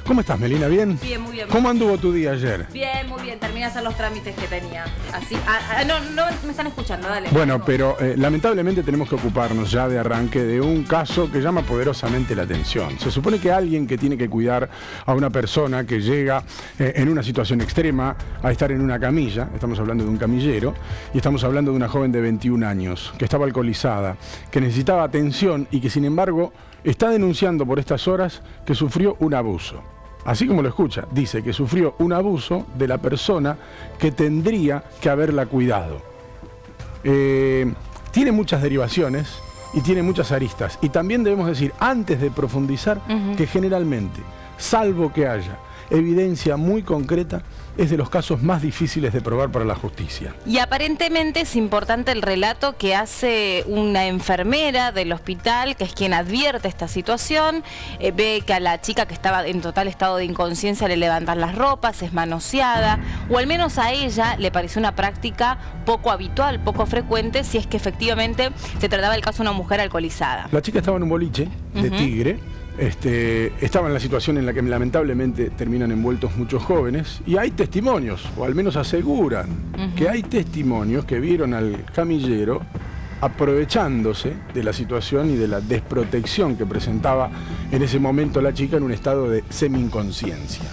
¿Cómo estás, Melina? ¿Bien? Bien, muy bien. ¿Cómo anduvo tu día ayer? Bien, muy bien. Terminé de hacer los trámites que tenía. Así. No me están escuchando, dale. Bueno, pero lamentablemente tenemos que ocuparnos ya de arranque de un caso que llama poderosamente la atención. Se supone que alguien que tiene que cuidar a una persona que llega en una situación extrema a estar en una camilla, estamos hablando de un camillero, y estamos hablando de una joven de 21 años que estaba alcoholizada, que necesitaba atención y que sin embargo está denunciando por estas horas que sufrió un abuso. Así como lo escucha, dice que sufrió un abuso de la persona que tendría que haberla cuidado. Tiene muchas derivaciones y tiene muchas aristas. Y también debemos decir, antes de profundizar, que generalmente, salvo que haya evidencia muy concreta, es de los casos más difíciles de probar para la justicia. Y aparentemente es importante el relato que hace una enfermera del hospital, que es quien advierte esta situación, ve que a la chica que estaba en total estado de inconsciencia le levantan las ropas, es manoseada, o al menos a ella le pareció una práctica poco habitual, poco frecuente, si es que efectivamente se trataba del caso de una mujer alcoholizada. La chica estaba en un boliche de Tigre. Estaba en la situación en la que lamentablemente terminan envueltos muchos jóvenes, y hay testimonios, o al menos aseguran que hay testimonios que vieron al camillero aprovechándose de la situación y de la desprotección que presentaba en ese momento la chica en un estado de semi-inconsciencia.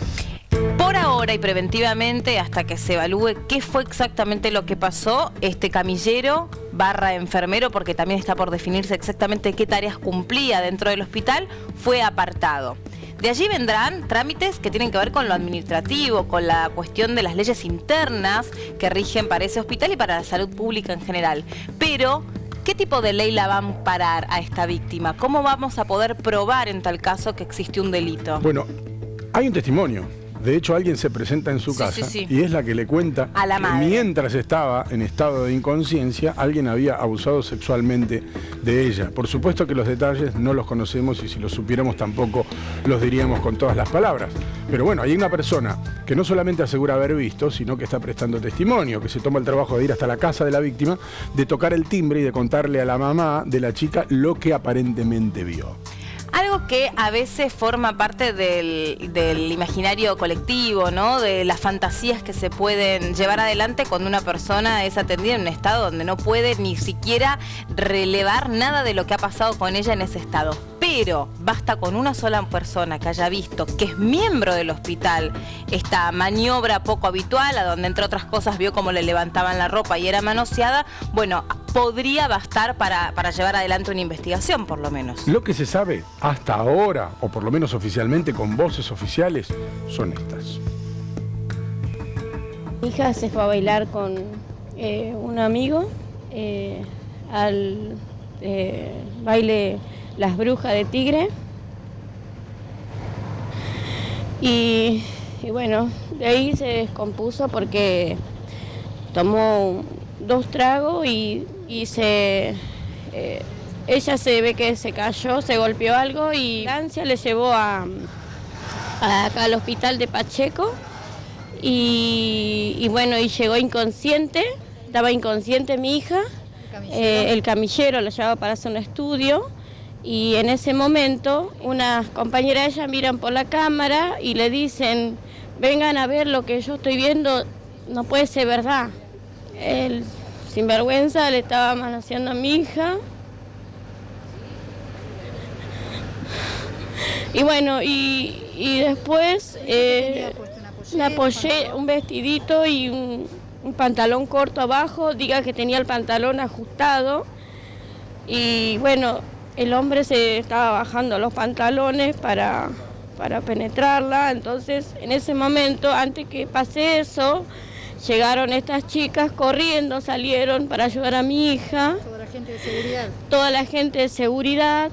Por ahora y preventivamente, hasta que se evalúe qué fue exactamente lo que pasó, este camillero / enfermero, porque también está por definirse exactamente qué tareas cumplía dentro del hospital, fue apartado. De allí vendrán trámites que tienen que ver con lo administrativo, con la cuestión de las leyes internas que rigen para ese hospital y para la salud pública en general. Pero ¿qué tipo de ley la va a amparar a esta víctima? ¿Cómo vamos a poder probar en tal caso que existió un delito? Bueno, hay un testimonio. De hecho, alguien se presenta en su casa y es la que le cuenta a la madre. Mientras estaba en estado de inconsciencia, alguien había abusado sexualmente de ella. Por supuesto que los detalles no los conocemos y si los supiéramos tampoco los diríamos con todas las palabras. Pero bueno, hay una persona que no solamente asegura haber visto, sino que está prestando testimonio, que se toma el trabajo de ir hasta la casa de la víctima, de tocar el timbre y de contarle a la mamá de la chica lo que aparentemente vio. Algo que a veces forma parte del imaginario colectivo, ¿no? De las fantasías que se pueden llevar adelante cuando una persona es atendida en un estado donde no puede ni siquiera relevar nada de lo que ha pasado con ella en ese estado. Pero basta con una sola persona que haya visto que es miembro del hospital esta maniobra poco habitual, a donde entre otras cosas vio cómo le levantaban la ropa y era manoseada, bueno, podría bastar para llevar adelante una investigación, por lo menos. Lo que se sabe hasta ahora, o por lo menos oficialmente con voces oficiales, son estas. Mi hija se fue a bailar con un amigo al baile Las Brujas de Tigre. Y bueno, de ahí se descompuso porque tomó 2 tragos y ella se ve que se cayó, se golpeó algo y la ambulancia le llevó acá al hospital de Pacheco y bueno, y llegó inconsciente, estaba inconsciente mi hija, el camillero la llevaba para hacer un estudio y en ese momento unas compañeras de ella miran por la cámara y le dicen, vengan a ver lo que yo estoy viendo, no puede ser verdad. Él, sinvergüenza, le estaba manoseando a mi hija. Y bueno, y después le apoyé un vestidito y un pantalón corto abajo, diga que tenía el pantalón ajustado. Y bueno, el hombre se estaba bajando los pantalones para penetrarla. Entonces, en ese momento, antes que pase eso, llegaron estas chicas corriendo, salieron para ayudar a mi hija. ¿Toda la gente de seguridad? Toda la gente de seguridad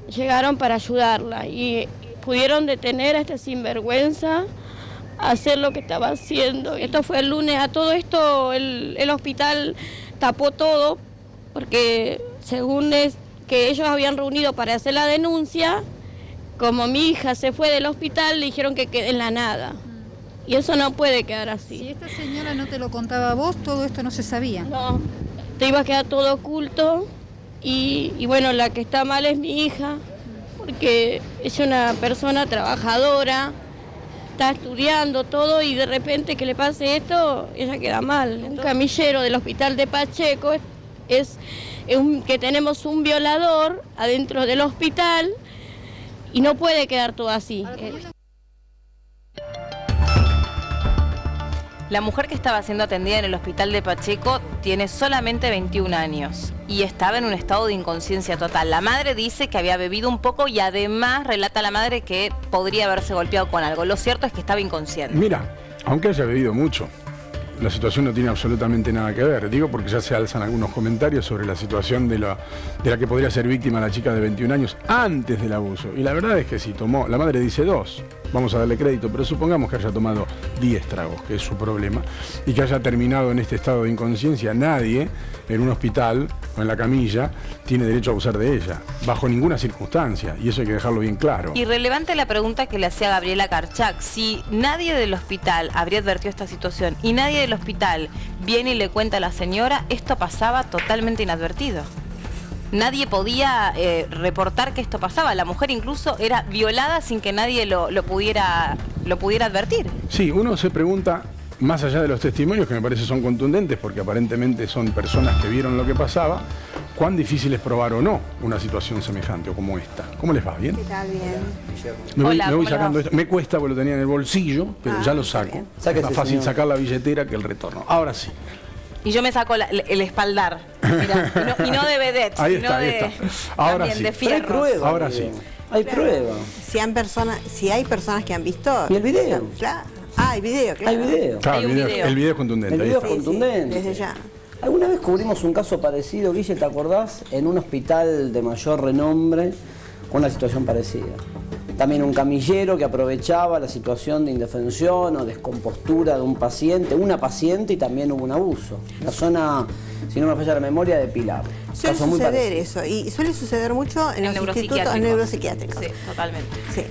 llegaron para ayudarla y pudieron detener a este sinvergüenza a hacer lo que estaba haciendo. Esto fue el lunes. A todo esto el hospital tapó todo porque según que ellos habían reunido para hacer la denuncia, como mi hija se fue del hospital, le dijeron que quede en la nada. Y eso no puede quedar así. Si esta señora no te lo contaba a vos, todo esto no se sabía. No, te iba a quedar todo oculto. Y bueno, la que está mal es mi hija, porque es una persona trabajadora, está estudiando todo y de repente que le pase esto, ella queda mal. Un camillero del hospital de Pacheco que tenemos un violador adentro del hospital y no puede quedar todo así. La mujer que estaba siendo atendida en el hospital de Pacheco tiene solamente 21 años y estaba en un estado de inconsciencia total. La madre dice que había bebido un poco y además relata la madre que podría haberse golpeado con algo. Lo cierto es que estaba inconsciente. Mira, aunque haya bebido mucho, la situación no tiene absolutamente nada que ver. Digo porque ya se alzan algunos comentarios sobre la situación de la que podría ser víctima la chica de 21 años antes del abuso. Y la verdad es que si tomó, la madre dice 2, vamos a darle crédito, pero supongamos que haya tomado 10 tragos, que es su problema, y que haya terminado en este estado de inconsciencia. Nadie en un hospital o en la camilla tiene derecho a abusar de ella, bajo ninguna circunstancia, y eso hay que dejarlo bien claro. Irrelevante la pregunta que le hacía Gabriela Karchak, si nadie del hospital habría advertido esta situación y nadie del hospital viene y le cuenta a la señora, esto pasaba totalmente inadvertido. Nadie podía reportar que esto pasaba. La mujer incluso era violada sin que nadie lo pudiera advertir. Sí, uno se pregunta, más allá de los testimonios que me parece son contundentes, porque aparentemente son personas que vieron lo que pasaba, cuán difícil es probar o no una situación semejante o como esta. ¿Cómo les va? ¿Bien? ¿Qué tal? Bien. Hola, me voy ¿cómo sacando les va? esto. Me cuesta porque lo tenía en el bolsillo, pero ya lo saco. Es más fácil sacar la billetera que el retorno. Ahora sí. Y yo me saco el espaldar. Mirá, y no de vedette, Ahí sino está, ahí de, está. Ahora también sí. de Pero hay fierros. pruebas. Ahora sí. Hay pruebas. Si hay personas que han visto... ¿Y el video? Claro. Ah, hay video, claro. Hay video. Claro, Hay el un video, video. el video es contundente. El ahí video está. es contundente. Desde ya. Alguna vez cubrimos un caso parecido, Guille, ¿te acordás? En un hospital de mayor renombre, con una situación parecida. También un camillero que aprovechaba la situación de indefensión o descompostura de un paciente, una paciente, y también hubo un abuso. La zona, si no me falla la memoria, de Pilar. Suele Caso muy suceder parecido. eso, y suele suceder mucho en los institutos neuropsiquiátricos. Sí, totalmente. Sí.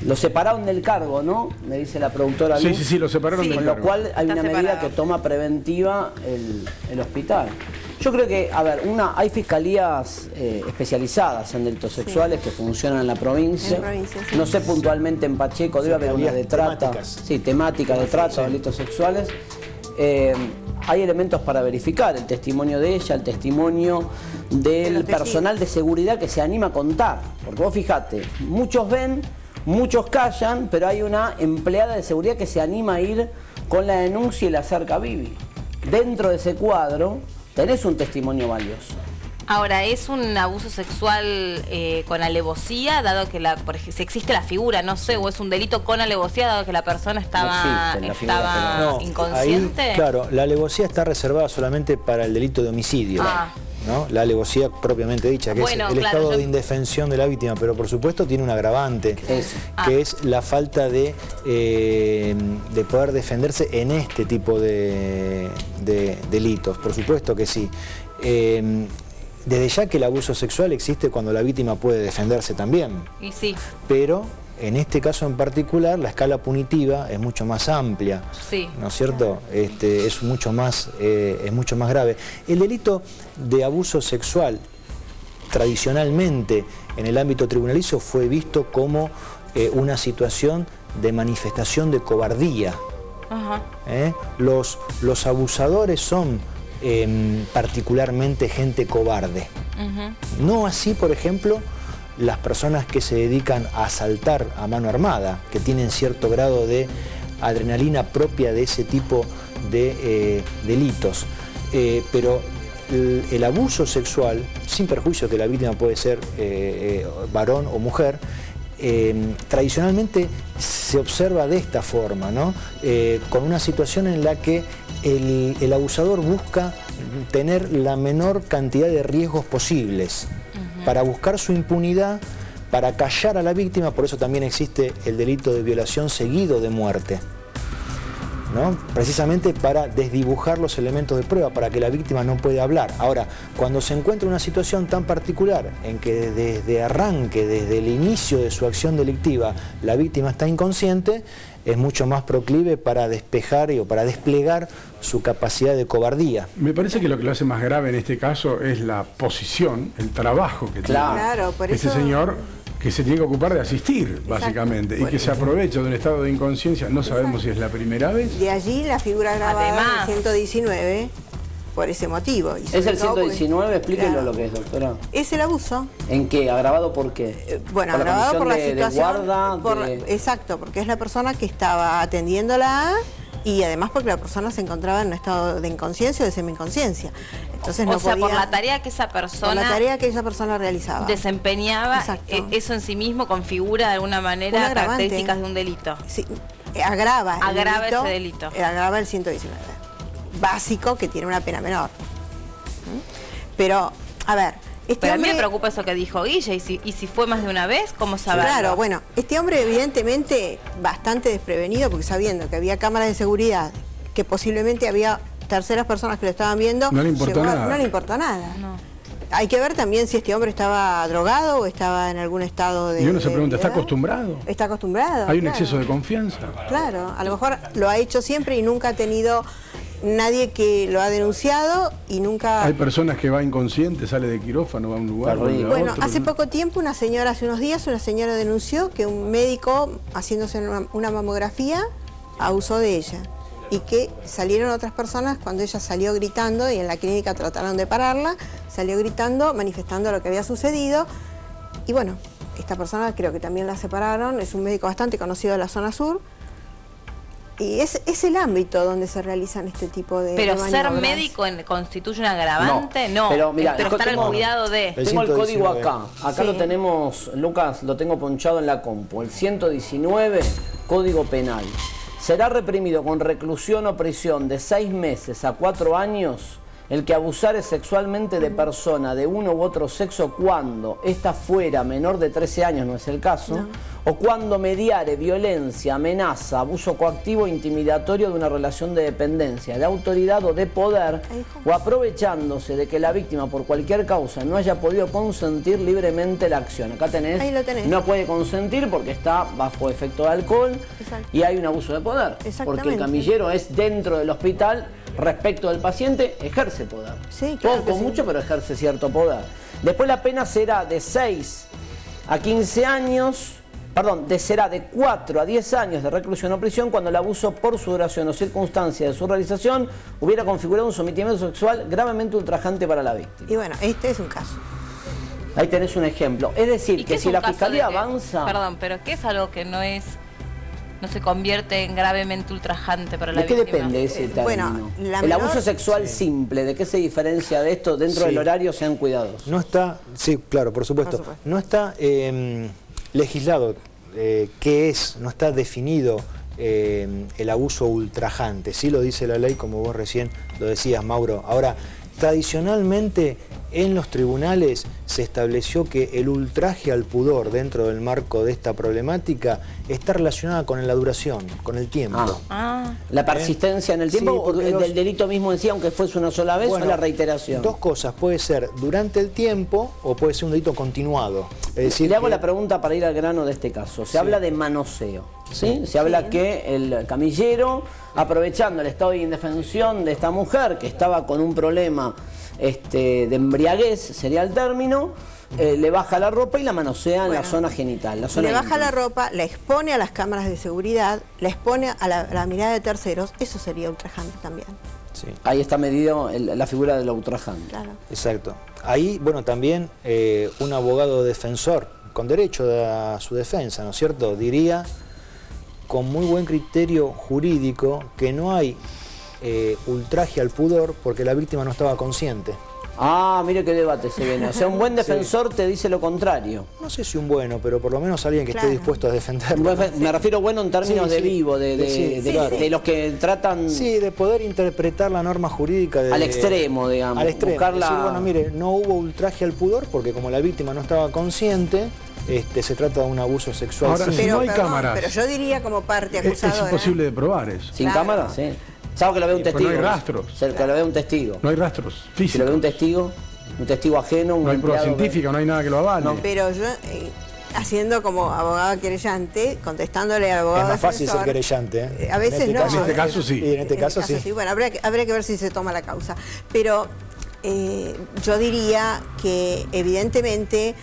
Lo separaron del cargo, ¿no? Me dice la productora Sí, Luz. sí, lo separaron Sí. del Con lo cargo. cual hay Está una medida separado. que toma preventiva el hospital. Yo creo que, a ver, hay fiscalías especializadas en delitos sexuales que funcionan en la provincia. En provincia, sí. No sé puntualmente en Pacheco, debe haber una de trata. Temáticas. Sí, temática de trata, delitos sexuales. Hay elementos para verificar el testimonio de ella, el testimonio del los testigos. personal de seguridad que se anima a contar. Porque vos fijate, muchos ven, muchos callan, pero hay una empleada de seguridad que se anima a ir con la denuncia y la acerca a Vivi. Dentro de ese cuadro tenés un testimonio valioso. Ahora, ¿es un abuso sexual con alevosía, dado que por ejemplo, si existe la figura, no sé, o es un delito con alevosía, dado que la persona estaba, existe la figura, estaba No, inconsciente? ahí, claro, la alevosía está reservada solamente para el delito de homicidio. Ah. ¿No? La alevosía propiamente dicha, que Bueno, es el claro, estado yo- de indefensión de la víctima, pero por supuesto tiene un agravante, Eso. que es la falta de poder defenderse en este tipo de delitos. Por supuesto que sí. Desde ya que el abuso sexual existe cuando la víctima puede defenderse también, Y sí, pero en este caso en particular la escala punitiva es mucho más amplia. sí. ¿No es cierto? Es mucho más grave. El delito de abuso sexual, tradicionalmente en el ámbito tribunalicio, fue visto como una situación de manifestación de cobardía. Ajá. Los abusadores son particularmente gente cobarde. Ujú. No así, por ejemplo, las personas que se dedican a asaltar a mano armada, que tienen cierto grado de adrenalina propia de ese tipo de delitos. Pero el abuso sexual, sin perjuicio que la víctima puede ser varón o mujer, tradicionalmente se observa de esta forma, ¿no? Con una situación en la que el abusador busca tener la menor cantidad de riesgos posibles para buscar su impunidad, para callar a la víctima. Por eso también existe el delito de violación seguido de muerte, ¿no? Precisamente para desdibujar los elementos de prueba, para que la víctima no pueda hablar. Ahora, cuando se encuentra una situación tan particular en que desde arranque, desde el inicio de su acción delictiva, la víctima está inconsciente, es mucho más proclive para despejar o para desplegar su capacidad de cobardía. Me parece que lo que lo hace más grave en este caso es la posición, el trabajo que Claro. tiene Claro, por este eso- señor que se tiene que ocupar de asistir, básicamente, y que se aprovecha de un estado de inconsciencia, no sabemos si es la primera vez. De allí la figura grabada en el 119, por ese motivo. Y ¿Es el 119? Explíquenlo claro. Lo que es, doctora. Es el abuso. ¿En qué? ¿Agravado por qué? Bueno, ¿por agravado por la situación. De guarda, Exacto, porque es la persona que estaba atendiéndola y además porque la persona se encontraba en un estado de inconsciencia o de semi-inconsciencia. Entonces no podía, por la tarea que esa persona... Por la tarea que esa persona realizaba. Desempeñaba, eso en sí mismo configura de alguna manera características de un delito. Sí, agrava ese delito. Agrava el 119. Básico, que tiene una pena menor. Pero, a ver... Pero a mí me preocupa eso que dijo Guille, y si fue más de una vez, ¿cómo saberlo? Claro, bueno, este hombre evidentemente bastante desprevenido, porque sabiendo que había cámaras de seguridad, que posiblemente había terceras personas que lo estaban viendo, no le importó nada. No le importó nada. No. Hay que ver también si este hombre estaba drogado o estaba en algún estado de... Y uno se pregunta, ¿está acostumbrado? Está acostumbrado. Hay un exceso de confianza. Claro, a lo mejor lo ha hecho siempre y nunca ha tenido... Nadie que lo ha denunciado y nunca... Hay personas que va inconsciente, sale de quirófano, va a un lugar... Bueno, hace poco tiempo hace unos días, una señora denunció que un médico haciéndose una mamografía abusó de ella. Y que salieron otras personas cuando ella salió gritando, y en la clínica trataron de pararla, salió gritando, manifestando lo que había sucedido. Y bueno, esta persona creo que también la separaron, es un médico bastante conocido de la zona sur. Y es el ámbito donde se realizan este tipo de Pero maniobras. ¿Ser médico constituye un agravante? No. Pero mira, estar al cuidado de... Tengo el código acá. Acá lo tenemos, Lucas, lo tengo ponchado en la compu. El 119, Código Penal. Será reprimido con reclusión o prisión de 6 meses a 4 años el que abusare sexualmente de persona de uno u otro sexo cuando ésta fuera menor de 13 años, no es el caso, o cuando mediare violencia, amenaza, abuso coactivo e intimidatorio de una relación de dependencia, de autoridad o de poder, o aprovechándose de que la víctima por cualquier causa no haya podido consentir libremente la acción. Acá tenés, ahí lo tenés. No puede consentir porque está bajo efecto de alcohol. Exacto. Y hay un abuso de poder, porque el camillero es dentro del hospital. Respecto del paciente, ejerce poder. Sí, claro. Poco, mucho, pero ejerce cierto poder. Después la pena será de 6 a 15 años, será de 4 a 10 años de reclusión o prisión cuando el abuso por su duración o circunstancia de su realización hubiera configurado un sometimiento sexual gravemente ultrajante para la víctima. Y bueno, este es un caso. Ahí tenés un ejemplo. Es decir, que si la fiscalía avanza... Perdón, pero ¿qué es algo que no se convierte en gravemente ultrajante para la víctima? ¿De qué depende ese término? Bueno, el abuso sexual simple, ¿de qué se diferencia de esto? Dentro del horario sean cuidados. No está, sí, claro, por supuesto. No está legislado qué es, no está definido el abuso ultrajante. Sí lo dice la ley, como vos recién lo decías, Mauro. Ahora, tradicionalmente en los tribunales se estableció que el ultraje al pudor dentro del marco de esta problemática está relacionada con la duración, con el tiempo. ¿La persistencia en el tiempo del delito mismo en sí, aunque fuese una sola vez, o la reiteración? Dos cosas, puede ser durante el tiempo o puede ser un delito continuado. Es decir, le hago la pregunta para ir al grano de este caso. Se habla de manoseo, ¿sí? Se habla que el camillero, aprovechando el estado de indefensión de esta mujer, que estaba con un problema de embriaguez, sería el término, le baja la ropa y la manosea en la zona genital. Le baja la ropa, la expone a las cámaras de seguridad, la expone a la mirada de terceros, eso sería ultrajante también. Sí. Ahí está medido la figura del ultrajante. Claro. Exacto. Ahí, bueno, también un abogado defensor, con derecho a su defensa, ¿no es cierto?, diría con muy buen criterio jurídico que no hay ultraje al pudor porque la víctima no estaba consciente. Mire qué debate se viene. O sea, un buen defensor te dice lo contrario. No sé si un bueno, pero por lo menos alguien que esté dispuesto a defenderlo. Me refiero bueno en términos de vivo, de los que tratan... Sí, de poder interpretar la norma jurídica al extremo, digamos. Al extremo. Decir, bueno, mire, no hubo ultraje al pudor porque como la víctima no estaba consciente, se trata de un abuso sexual. Ahora, si no hay cámaras... Pero yo diría como parte acusadora... Es imposible de probar eso. ¿Sin cámaras? Sí. ¿Sabes que lo ve un testigo? No hay rastros. Que lo ve un testigo. No hay rastros físicos. Si lo ve un testigo ajeno, no hay prueba científica, no hay nada que lo avale. No, pero yo, haciendo como abogado querellante, contestándole al abogado defensor... Es más fácil ser querellante, a veces no. En este caso sí. Y en este caso sí. Bueno, habría que ver si se toma la causa. Pero yo diría que evidentemente...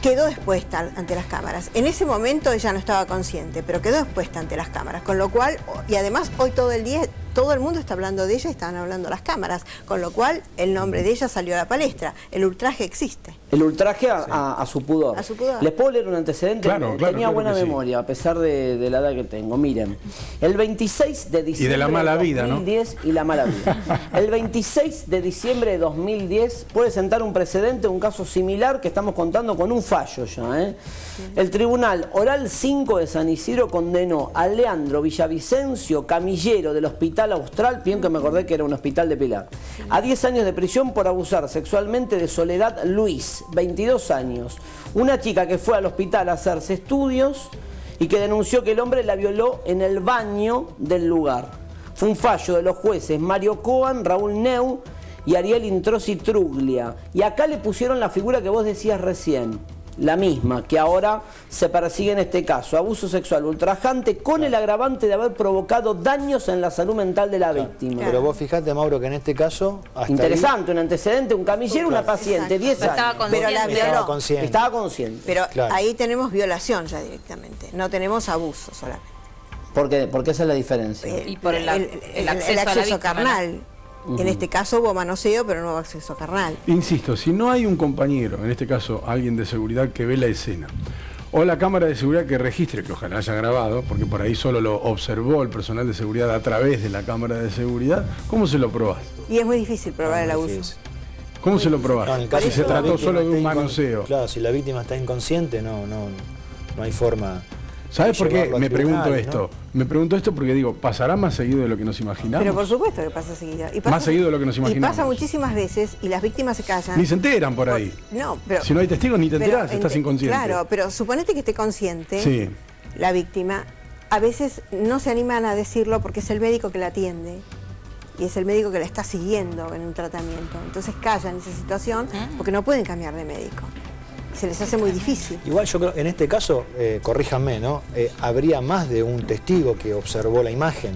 quedó expuesta ante las cámaras. En ese momento ella no estaba consciente, pero quedó expuesta ante las cámaras, con lo cual, y además hoy todo el día, todo el mundo está hablando de ella y están hablando las cámaras, con lo cual el nombre de ella salió a la palestra. El ultraje existe. El ultraje a su pudor. A su pudor. ¿Les puedo leer un antecedente? Tenía buena memoria, a pesar de la edad que tengo. Miren, el 26 de diciembre y de la mala vida, 2010, ¿no? Y la mala vida. El 26 de diciembre de 2010 puede sentar un precedente, un caso similar que estamos contando con un fallo ya, ¿eh? El Tribunal Oral 5 de San Isidro condenó a Leandro Villavicencio, camillero del Hospital Austral, bien que me acordé que era un hospital de Pilar, a 10 años de prisión por abusar sexualmente de Soledad Luis, 22 años, una chica que fue al hospital a hacerse estudios y que denunció que el hombre la violó en el baño del lugar. Fue un fallo de los jueces Mario Coan, Raúl Neu y Ariel Introsi Truglia. Y acá le pusieron la figura que vos decías recién, la misma, que ahora se persigue en este caso, abuso sexual ultrajante con el agravante de haber provocado daños en la salud mental de la víctima. Pero vos fijate, Mauro, que en este caso... Hasta interesante, un antecedente, un camillero, una paciente, 10 años. Pero la violó. Estaba consciente. Pero ahí tenemos violación ya directamente, no tenemos abuso solamente. ¿Por qué? Porque esa es la diferencia. Y por el acceso carnal. En este caso hubo manoseo, pero no hubo acceso carnal. Insisto, si no hay un compañero, en este caso alguien de seguridad que ve la escena, o la cámara de seguridad que registre, que ojalá haya grabado, porque por ahí solo lo observó el personal de seguridad a través de la cámara de seguridad, ¿cómo se lo probás? Y es muy difícil probar el abuso. ¿Cómo se lo probás? No, en el caso si se trató solo de un manoseo. Claro, si la víctima está inconsciente, no hay forma... ¿Sabes por qué me pregunto esto? ¿No? Me pregunto esto porque digo, ¿pasará más seguido de lo que nos imaginamos? Pero por supuesto que pasa seguido. Y pasa, más seguido de lo que nos imaginamos. Y pasa muchísimas veces y las víctimas se callan. Ni se enteran por ahí. No, pero... Si no hay testigos ni te enterás, estás inconsciente. Claro, pero suponete que esté consciente, sí, la víctima, a veces no se animan a decirlo porque es el médico que la atiende. Y es el médico que la está siguiendo en un tratamiento. Entonces callan esa situación porque no pueden cambiar de médico. Se les hace muy difícil. Igual yo creo, en este caso, corríjanme, ¿no? Habría más de un testigo que observó la imagen.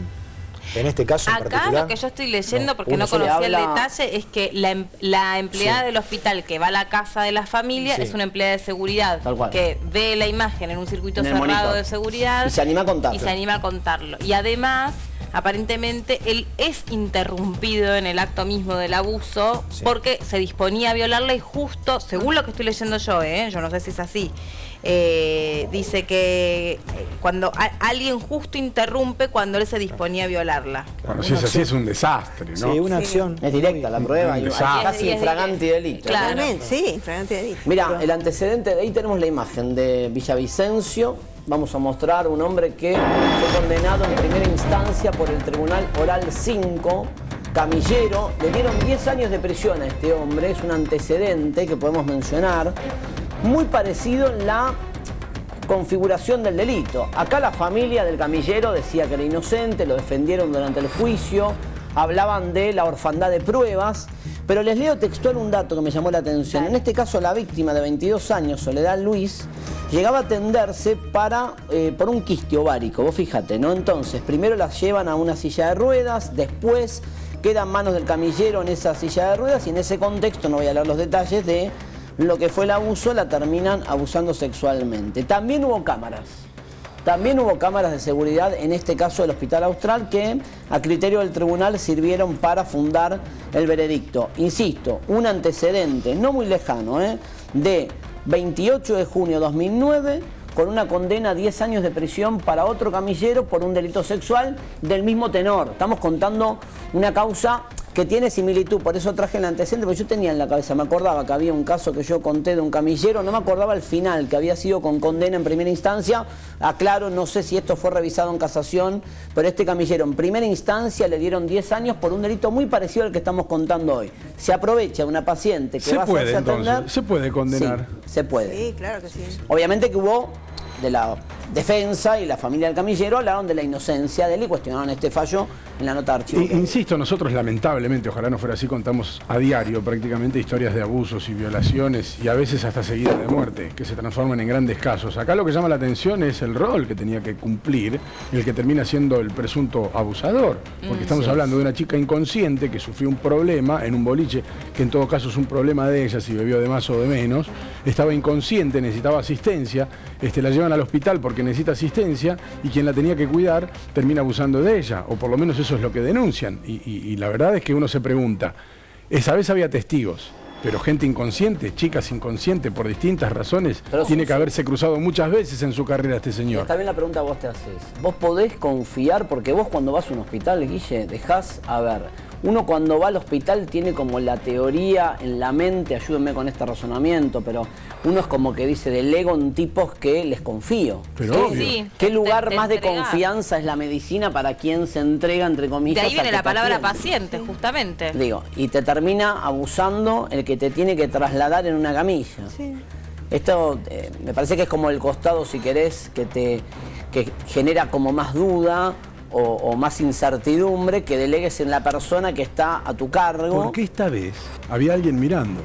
En este caso en particular... Acá lo que yo estoy leyendo, porque no conocía el detalle, es que la empleada del hospital que va a la casa de la familia es una empleada de seguridad que ve la imagen en un circuito cerrado de seguridad y se anima a contarlo. Y además... aparentemente él es interrumpido en el acto mismo del abuso porque se disponía a violarla y justo, según lo que estoy leyendo yo no sé si es así, dice que cuando alguien justo interrumpe cuando él se disponía a violarla. Bueno, si es así es un desastre, ¿no? Sí, una acción. Es directa la prueba, y casi infragante delito. Claramente, sí, infragante delito. Mira, el antecedente, de ahí tenemos la imagen de Villavicencio. Vamos a mostrar un hombre que fue condenado en primera instancia por el Tribunal Oral 5, camillero. Le dieron 10 años de prisión a este hombre, es un antecedente que podemos mencionar, muy parecido en la configuración del delito. Acá la familia del camillero decía que era inocente, lo defendieron durante el juicio, hablaban de la orfandad de pruebas, pero les leo textual un dato que me llamó la atención. En este caso, la víctima de 22 años, Soledad Luis, llegaba a atenderse por un quiste ovárico, vos fíjate, ¿no? Entonces, primero la llevan a una silla de ruedas, después queda en manos del camillero en esa silla de ruedas y en ese contexto, no voy a leer los detalles de lo que fue el abuso, la terminan abusando sexualmente. También hubo cámaras. También hubo cámaras de seguridad, en este caso del Hospital Austral, que a criterio del tribunal sirvieron para fundar el veredicto. Insisto, un antecedente no muy lejano, de 28 de junio de 2009, con una condena a 10 años de prisión para otro camillero por un delito sexual del mismo tenor. Estamos contando una causa que tiene similitud, por eso traje el antecedente, porque yo tenía en la cabeza, me acordaba que había un caso que yo conté de un camillero, no me acordaba el final, que había sido con condena en primera instancia. Aclaro, no sé si esto fue revisado en casación, pero este camillero en primera instancia le dieron 10 años por un delito muy parecido al que estamos contando hoy. Se aprovecha una paciente que va a hacerse atender. ¿Se puede condenar? Sí, se puede. Sí, claro que sí. Obviamente que hubo de la defensa y la familia del camillero hablaron de la inocencia de él y cuestionaron este fallo en la nota de archivo. Insisto, nosotros lamentablemente, ojalá no fuera así, contamos a diario prácticamente historias de abusos y violaciones y a veces hasta seguidas de muerte, que se transforman en grandes casos. Acá lo que llama la atención es el rol que tenía que cumplir el que termina siendo el presunto abusador, porque estamos hablando de una chica inconsciente que sufrió un problema en un boliche, que en todo caso es un problema de ella si bebió de más o de menos, estaba inconsciente, necesitaba asistencia, la llevan al hospital porque necesita asistencia y quien la tenía que cuidar termina abusando de ella, o por lo menos eso es lo que denuncian. Y la verdad es que uno se pregunta, esa vez había testigos, pero gente inconsciente, chicas inconscientes por distintas razones, pero tiene que haberse cruzado muchas veces en su carrera este señor. Está bien la pregunta que vos te haces. Vos podés confiar, porque vos cuando vas a un hospital, Guille, dejás, a ver, uno cuando va al hospital tiene como la teoría en la mente, ayúdenme con este razonamiento, pero uno es como que dice, delego en tipos que les confío. Pero obvio. Sí, ¿Qué lugar te más de entregás. Confianza es la medicina para quien se entrega, entre comillas? De ahí viene a que la te palabra atienda? paciente, justamente. Digo, y te termina abusando el que te tiene que trasladar en una camilla. Sí. Esto me parece que es como el costado, si querés, que genera como más duda o más incertidumbre que delegues en la persona que está a tu cargo. Porque esta vez había alguien mirando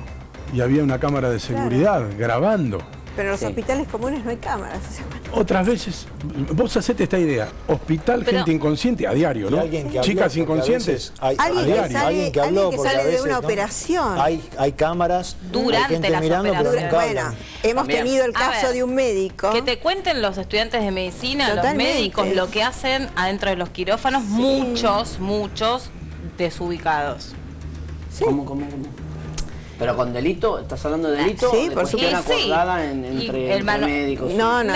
y había una cámara de seguridad grabando. Pero en los Sí. hospitales comunes no hay cámaras. O sea, Otras veces, vos hacete esta idea, hospital, Pero- gente inconsciente a diario, Y ¿no? alguien que habló, Chicas porque a inconscientes veces hay- Alguien a que diario. sale- alguien que habló, alguien que porque a sale de veces, una ¿no? operación. Hay cámaras, Durante hay gente las mirando, pero operaciones. nunca Bueno, hablan. hemos También. tenido el A caso ver, de un médico. Que te cuenten los estudiantes de medicina, Totalmente. los médicos, lo que hacen adentro de los quirófanos, muchos desubicados. Sí. ¿Cómo? ¿Pero con delito? ¿Estás hablando de delito? Sí, ¿O de por cuestión supuesto. acordada Sí. entre, Y entre el mano- médicos? No. No.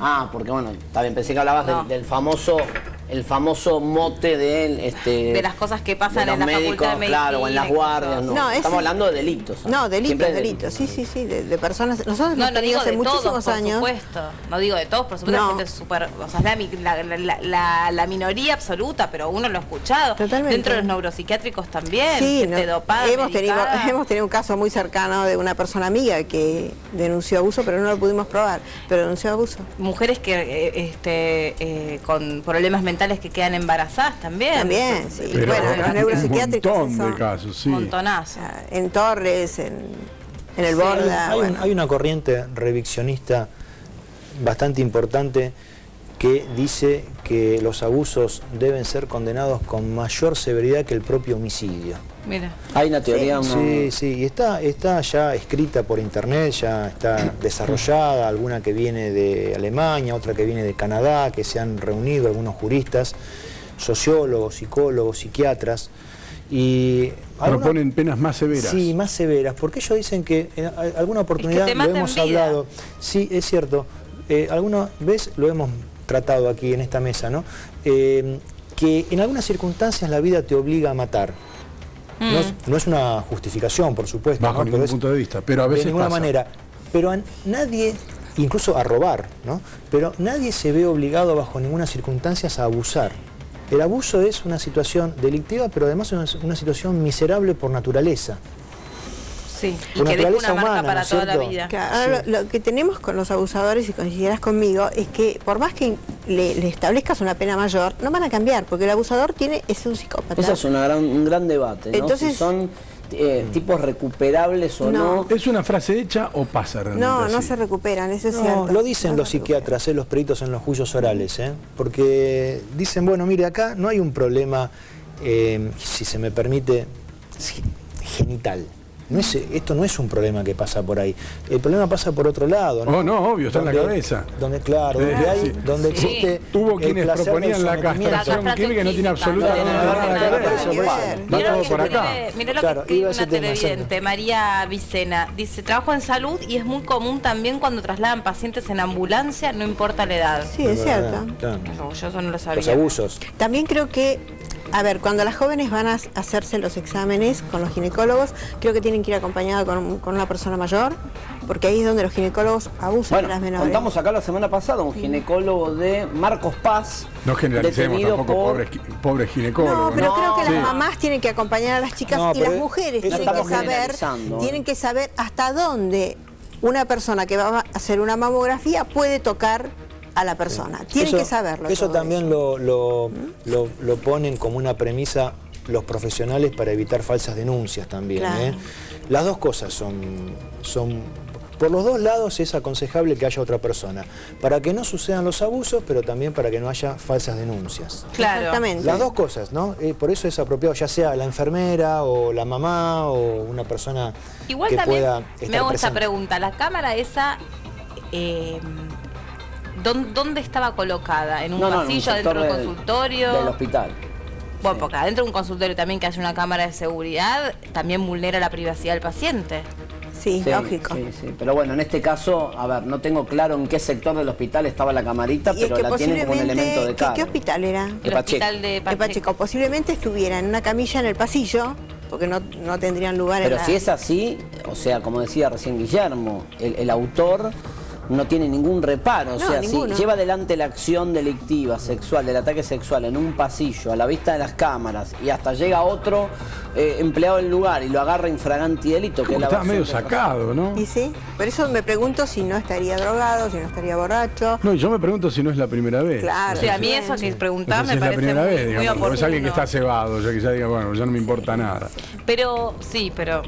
Ah, porque bueno, está bien, pensé que hablabas No. del famoso mote De las cosas que pasan de en la los médicos, facultad de medicina. claro, o en las y guardias, cosas. no. No, Estamos ese- hablando de delitos. No, Siempre delitos, sí, de personas. Nosotros No, hemos no tenido digo hace de muchísimos todos, por años. supuesto. No digo de todos, por supuesto, No. la gente es súper, o sea, es la minoría absoluta, pero uno lo ha escuchado. Totalmente. Dentro de los neuropsiquiátricos también, Sí, gente dopada, hemos tenido medicada. un caso muy cercano de una persona amiga que denunció abuso, pero no lo pudimos probar, pero denunció abuso. Mujeres que con problemas mentales que quedan embarazadas también. También, sí. Pero Bueno, los neuropsiquiátricos. un montón eso. de casos, sí. Montonazo. En Torres, en el Sí, Borda. bueno. Hay una corriente reviccionista bastante importante que dice que los abusos deben ser condenados con mayor severidad que el propio homicidio. Mira. Hay una teoría... Sí, y está ya escrita por internet, ya está desarrollada, alguna que viene de Alemania, otra que viene de Canadá, que se han reunido algunos juristas, sociólogos, psicólogos, psiquiatras, y Proponen penas más severas. Sí, más severas, porque ellos dicen que en alguna oportunidad te lo mata en hemos vida. hablado. Sí, es cierto. Alguna vez lo hemos tratado aquí en esta mesa, ¿no? Que en algunas circunstancias la vida te obliga a matar. No es una justificación, por supuesto. Bajo ¿no? ningún Pero es- punto de vista, pero a veces de ninguna pasa. manera. Pero a nadie, incluso a robar, ¿no? Pero nadie se ve obligado bajo ninguna circunstancia a abusar. El abuso es una situación delictiva, pero además es una situación miserable por naturaleza. Sí, y Por que deja naturaleza una marca humana, para ¿no es toda la cierto? vida. Claro, ahora lo que tenemos con los abusadores, y coincidirás conmigo, es que por más que le establezcas una pena mayor, no van a cambiar, porque el abusador es un psicópata. Ese es un gran debate, ¿no? Entonces- si son tipos recuperables o no. No. ¿Es una frase hecha o pasa realmente No, no así? se recuperan, eso es No, cierto. lo dicen No los se recuperan. psiquiatras, los peritos en los juicios orales, porque dicen, bueno, mire, acá no hay un problema, si se me permite, genital. Esto no es un problema que pasa por ahí. El problema pasa por otro lado, ¿no? Oh, no, obvio, está en la cabeza. Claro, Sí. donde Sí. existe. Hubo el quienes placer del proponían la sometimiento. castración La química y no tiene castración absolutamente química. nada que ver. Por eso, Va Mirá todo lo por que acá. escribe- mirá lo Claro, que escribe iba a ese una tema, televidente, María Vicena. Dice, trabajo en salud y es muy común también cuando trasladan pacientes en ambulancia, no importa la edad. Sí, es cierto. Claro. Yo eso no lo sabía. Los abusos. También creo que, a ver, cuando las jóvenes van a hacerse los exámenes con los ginecólogos, creo que tienen que ir acompañadas con una persona mayor, porque ahí es donde los ginecólogos abusan de las Bueno, menores. contamos acá la semana pasada un ginecólogo de Marcos Paz. No generalicemos detenido tampoco, por- pobres ginecólogos. No, pero creo que Sí. las mamás tienen que acompañar a las chicas No, y pero las mujeres eso tienen que estamos saber, generalizando, hasta dónde una persona que va a hacer una mamografía puede tocar a la persona. Tienen que saberlo. Eso todo también lo ponen como una premisa los profesionales para evitar falsas denuncias también. Claro. Las dos cosas son Por los dos lados es aconsejable que haya otra persona, para que no sucedan los abusos, pero también para que no haya falsas denuncias. Claro. Exactamente. Las dos cosas, ¿no? Por eso es apropiado, ya sea la enfermera o la mamá o una persona Igual que también pueda me estar hago esta presente. pregunta. La cámara esa, ¿dónde estaba colocada? ¿En un pasillo, adentro del consultorio? Del hospital. Bueno, Sí. porque adentro de un consultorio también que haya una cámara de seguridad, también vulnera la privacidad del paciente. Sí, lógico. Sí. Pero bueno, en este caso, a ver, no tengo claro en qué sector del hospital estaba la camarita, Y es pero que la tienen como un elemento de cargo. ¿Qué hospital era? El Pacheco. hospital de De Pacheco. Pacheco. Posiblemente estuviera en una camilla en el pasillo, porque no tendrían lugar Pero en la... si es así, o sea, como decía recién Guillermo, el autor no tiene ningún reparo. O No, sea, ninguno. si lleva adelante la acción delictiva, sexual, del ataque sexual en un pasillo, a la vista de las cámaras, y hasta llega otro empleado del lugar y lo agarra infraganti delito, que es la Estaba versión medio que sacado, ¿no? Y sí, por eso me pregunto si no estaría drogado, si no estaría borracho. No, y yo me pregunto si no es la primera vez. Claro. O sea, a mí eso que No preguntar sé si me es la parece primera muy, vez, muy digamos, porque es alguien que oportuno. está cebado, ya que ya diga, bueno, ya no me importa nada. Pero, sí, pero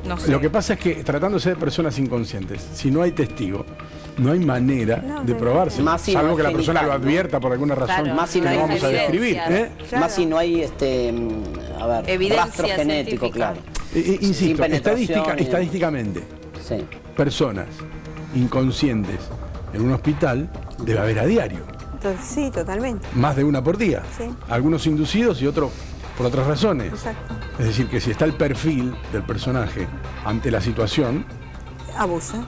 no sé. Lo que pasa es que tratándose de personas inconscientes, si no hay testigo, no hay manera de probarse, Más si salvo no que la es persona lo genital, ¿no? advierta por alguna razón Claro, más si que no no hay vamos a evidencia. describir. Claro. Más si no hay a ver, Evidencia rastro genético, científica. claro. Insisto, Sin penetración estadísticamente, Sí. personas inconscientes en un hospital debe haber a diario, Entonces, sí, totalmente. más de una por día. Sí. Algunos inducidos y otros por otras razones. Exacto. Es decir, que si está el perfil del personaje ante la situación, Abusa.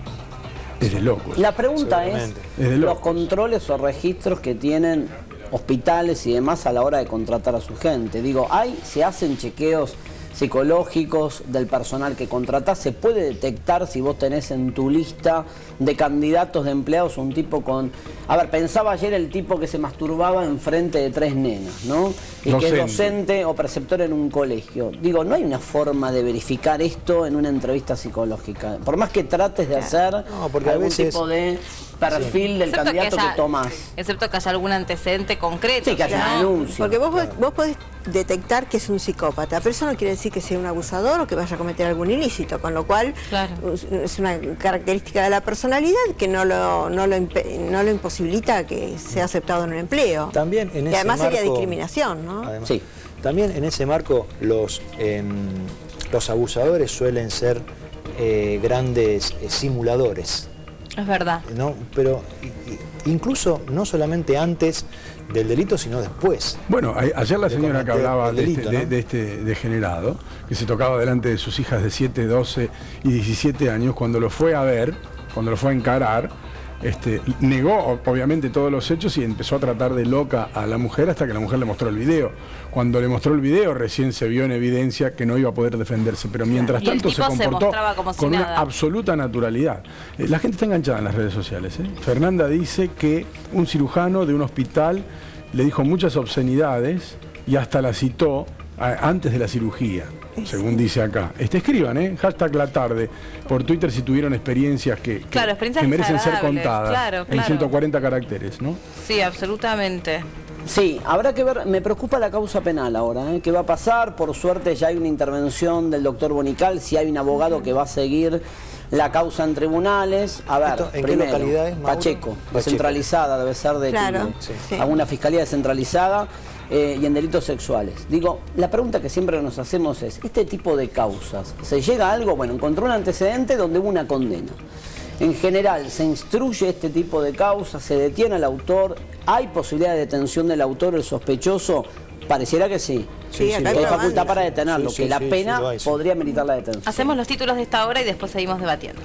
es de locos. La pregunta es, Seguramente. Es de los locos. controles o registros que tienen hospitales y demás a la hora de contratar a su gente. Digo, se hacen chequeos psicológicos del personal que contratás, se puede detectar si vos tenés en tu lista de candidatos de empleados un tipo con... A ver, pensaba ayer el tipo que se masturbaba enfrente de 3 nenas, ¿no? Y que es docente o preceptor en un colegio. Digo, no hay una forma de verificar esto en una entrevista psicológica. Por más que trates de hacer No, porque a algún veces- tipo de perfil del Excepto candidato que haya- tomás. Excepto que haya algún antecedente concreto. Sí, que haya si una no- denuncia. Porque vos podés detectar que es un psicópata, pero eso no quiere decir que sea un abusador o que vaya a cometer algún ilícito, con lo cual Claro. es una característica de la personalidad que no lo imposibilita que sea aceptado en un empleo. También en y ese además sería marco- discriminación, ¿no? Además, Sí. También en ese marco los abusadores suelen ser grandes simuladores, Es verdad. ¿no? Pero incluso no solamente antes del delito, sino después. Bueno, ayer la señora que cometer hablaba el de delito, ¿no? de este degenerado, que se tocaba delante de sus hijas de 7, 12 y 17 años, cuando lo fue a ver, cuando lo fue a encarar, negó obviamente todos los hechos y empezó a tratar de loca a la mujer hasta que la mujer le mostró el video. Cuando le mostró el video recién se vio en evidencia que no iba a poder defenderse, pero mientras Y el tanto se tipo se comportó mostraba como si con una nada. absoluta naturalidad. La gente está enganchada en las redes sociales. Fernanda dice que un cirujano de un hospital le dijo muchas obscenidades y hasta la citó antes de la cirugía, según dice acá. Escriban, hashtag la tarde, por Twitter si tuvieron experiencias que Experiencias merecen ser desagradables, contadas claro, en claro. 140 caracteres, ¿no? Sí, absolutamente. Sí, habrá que ver, me preocupa la causa penal ahora, ¿qué va a pasar? Por suerte ya hay una intervención del doctor Bonical, si hay un abogado que va a seguir la causa en tribunales. A ver, ¿Esto en qué primero, localidad es, Mauro? Pacheco, Pacheco. descentralizada, debe ser de Claro, Tigre. sí. Alguna fiscalía descentralizada y en delitos sexuales. Digo, la pregunta que siempre nos hacemos es, ¿este tipo de causas, se llega a algo? Bueno, encontró un antecedente donde hubo una condena. En general, se instruye este tipo de causas, se detiene al autor, ¿hay posibilidad de detención del autor, el sospechoso? Pareciera que sí. Sí, acá Que hay hay facultad probando. para detenerlo, Sí, sí, que la sí, pena sí, lo hay, sí. podría meritar la detención. Hacemos los títulos de esta hora y después seguimos debatiendo.